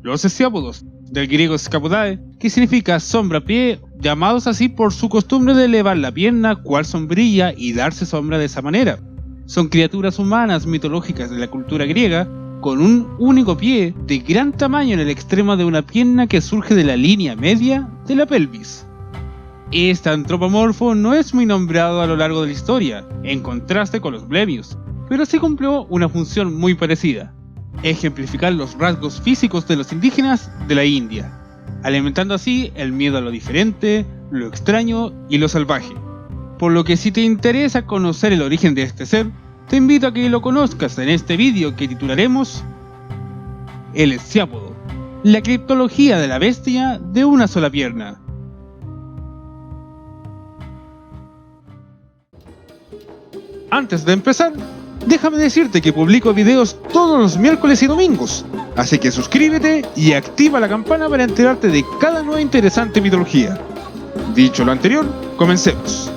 Los esciápodos, del griego scapudae, que significa sombra-pie, llamados así por su costumbre de elevar la pierna cual sombrilla y darse sombra de esa manera. Son criaturas humanas mitológicas de la cultura griega, con un único pie de gran tamaño en el extremo de una pierna que surge de la línea media de la pelvis. Este antropomorfo no es muy nombrado a lo largo de la historia, en contraste con los plebeios, pero sí cumplió una función muy parecida: ejemplificar los rasgos físicos de los indígenas de la India, alimentando así el miedo a lo diferente, lo extraño y lo salvaje. Por lo que si te interesa conocer el origen de este ser, te invito a que lo conozcas en este vídeo que titularemos El esciápodo, la criptología de la bestia de una sola pierna. Antes de empezar, déjame decirte que publico videos todos los miércoles y domingos, así que suscríbete y activa la campana para enterarte de cada nueva interesante mitología. Dicho lo anterior, comencemos.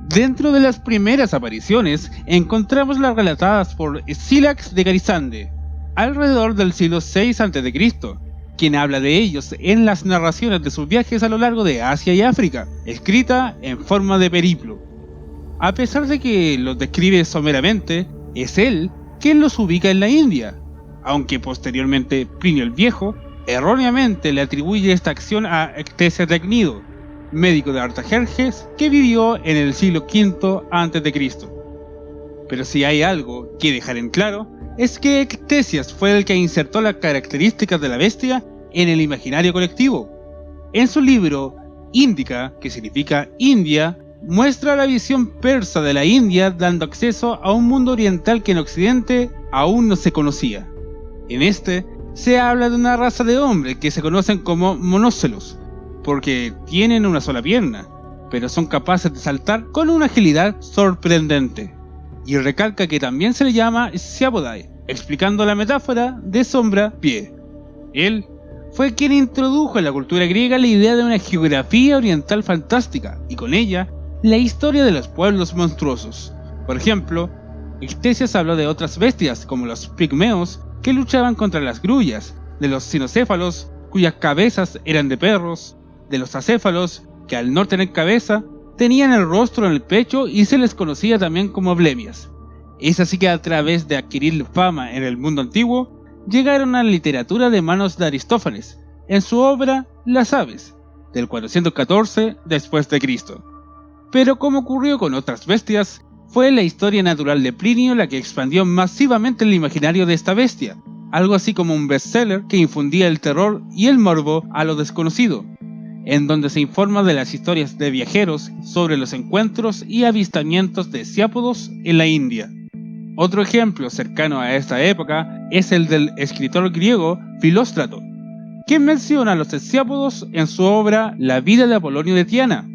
Dentro de las primeras apariciones, encontramos las relatadas por Escílax de Carizande, alrededor del siglo VI a.C., quien habla de ellos en las narraciones de sus viajes a lo largo de Asia y África, escrita en forma de periplo. A pesar de que los describe someramente, es él quien los ubica en la India, aunque posteriormente Plinio el Viejo erróneamente le atribuye esta acción a Ctesias de Cnido, médico de Artajerjes que vivió en el siglo V a.C. Pero si hay algo que dejar en claro, es que Ctesias fue el que insertó las características de la bestia en el imaginario colectivo. En su libro Índica, que significa India, muestra la visión persa de la India, dando acceso a un mundo oriental que en Occidente aún no se conocía. En este se habla de una raza de hombres que se conocen como monócelos, porque tienen una sola pierna, pero son capaces de saltar con una agilidad sorprendente. Y recalca que también se le llama Sciapodae, explicando la metáfora de sombra-pie. Él fue quien introdujo en la cultura griega la idea de una geografía oriental fantástica, y con ella, la historia de los pueblos monstruosos. Por ejemplo, Ctesias habló de otras bestias, como los pigmeos, que luchaban contra las grullas, de los cinocéfalos, cuyas cabezas eran de perros, de los acéfalos, que al no tener cabeza, tenían el rostro en el pecho y se les conocía también como blemias. Es así que a través de adquirir fama en el mundo antiguo, llegaron a la literatura de manos de Aristófanes, en su obra Las aves, del 414 después de Cristo. Pero como ocurrió con otras bestias, fue la historia natural de Plinio la que expandió masivamente el imaginario de esta bestia, algo así como un bestseller que infundía el terror y el morbo a lo desconocido, en donde se informa de las historias de viajeros sobre los encuentros y avistamientos de esciápodos en la India. Otro ejemplo cercano a esta época es el del escritor griego Filóstrato, quien menciona a los esciápodos en su obra La vida de Apolonio de Tiana.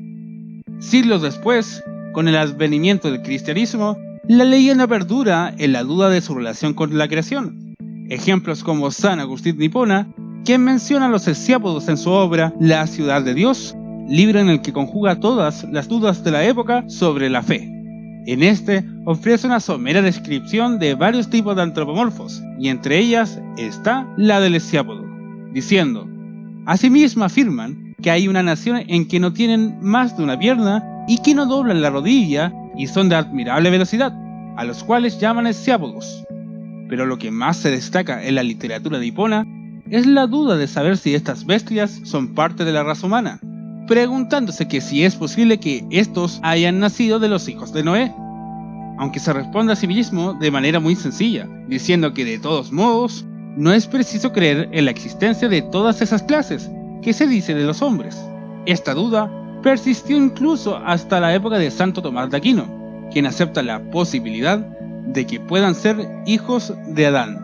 Siglos después, con el advenimiento del cristianismo, la leyenda perdura en la duda de su relación con la creación. Ejemplos como San Agustín de Hipona, quien menciona a los esciápodos en su obra La ciudad de Dios, libro en el que conjuga todas las dudas de la época sobre la fe. En este ofrece una somera descripción de varios tipos de antropomorfos, y entre ellas está la del esciápodo, diciendo: asimismo afirman que hay una nación en que no tienen más de una pierna y que no doblan la rodilla y son de admirable velocidad, a los cuales llaman esciápodos. Pero lo que más se destaca en la literatura de Hipona es la duda de saber si estas bestias son parte de la raza humana, preguntándose que si es posible que estos hayan nacido de los hijos de Noé, aunque se responde a sí mismo de manera muy sencilla, diciendo que de todos modos no es preciso creer en la existencia de todas esas clases que se dice de los hombres. Esta duda persistió incluso hasta la época de Santo Tomás de Aquino, quien acepta la posibilidad de que puedan ser hijos de Adán.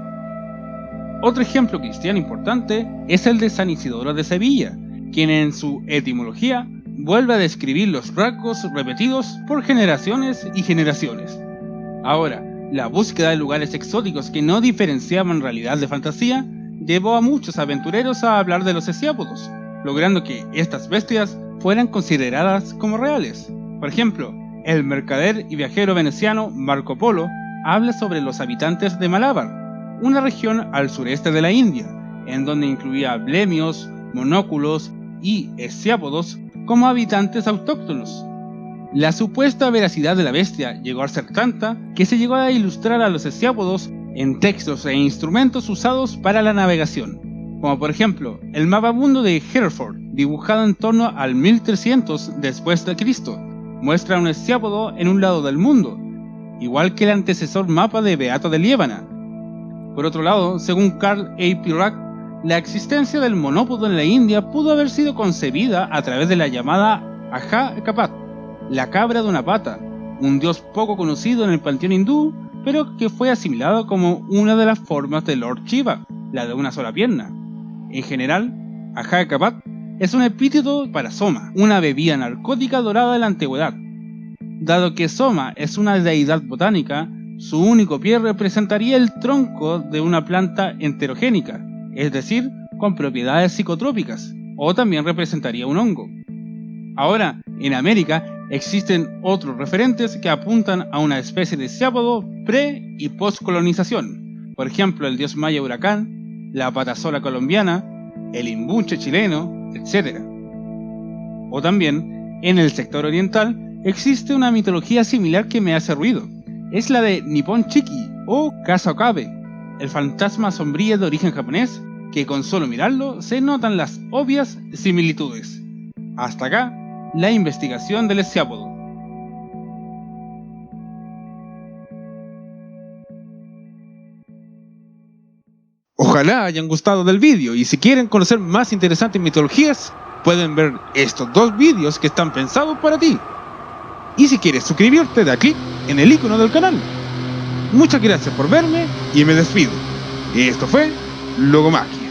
Otro ejemplo cristiano importante es el de San Isidoro de Sevilla, quien en su etimología vuelve a describir los rasgos repetidos por generaciones y generaciones. Ahora, la búsqueda de lugares exóticos que no diferenciaban realidad de fantasía llevó a muchos aventureros a hablar de los esciápodos, logrando que estas bestias fueran consideradas como reales. Por ejemplo, el mercader y viajero veneciano Marco Polo habla sobre los habitantes de Malabar, una región al sureste de la India, en donde incluía blemios, monóculos y hesiápodos como habitantes autóctonos. La supuesta veracidad de la bestia llegó a ser tanta que se llegó a ilustrar a los hesiápodos en textos e instrumentos usados para la navegación, como por ejemplo el mapa mundo de Hereford, dibujado en torno al 1300 después de Cristo, muestra un hesiápodo en un lado del mundo, igual que el antecesor mapa de Beato de Liébana. Por otro lado, según Carl A. Pirac, la existencia del monópodo en la India pudo haber sido concebida a través de la llamada Aja Kapat, la cabra de una pata, un dios poco conocido en el panteón hindú, pero que fue asimilado como una de las formas de Lord Shiva, la de una sola pierna. En general, Aja Kapat es un epíteto para Soma, una bebida narcótica dorada de la antigüedad. Dado que Soma es una deidad botánica, su único pie representaría el tronco de una planta enterogénica, es decir, con propiedades psicotrópicas, o también representaría un hongo. Ahora, en América existen otros referentes que apuntan a una especie de hesiápodo pre- y post-colonización, por ejemplo el dios maya huracán, la patasola colombiana, el imbuche chileno, etc. O también, en el sector oriental, existe una mitología similar que me hace ruido. Es la de Nippon Chiki o Kasa Okabe, el fantasma sombrío de origen japonés, que con solo mirarlo se notan las obvias similitudes. Hasta acá, la investigación del hesiápodo. Ojalá hayan gustado del vídeo, y si quieren conocer más interesantes mitologías, pueden ver estos dos vídeos que están pensados para ti. Y si quieres suscribirte, da clic en el icono del canal. Muchas gracias por verme y me despido. Esto fue Logomaki.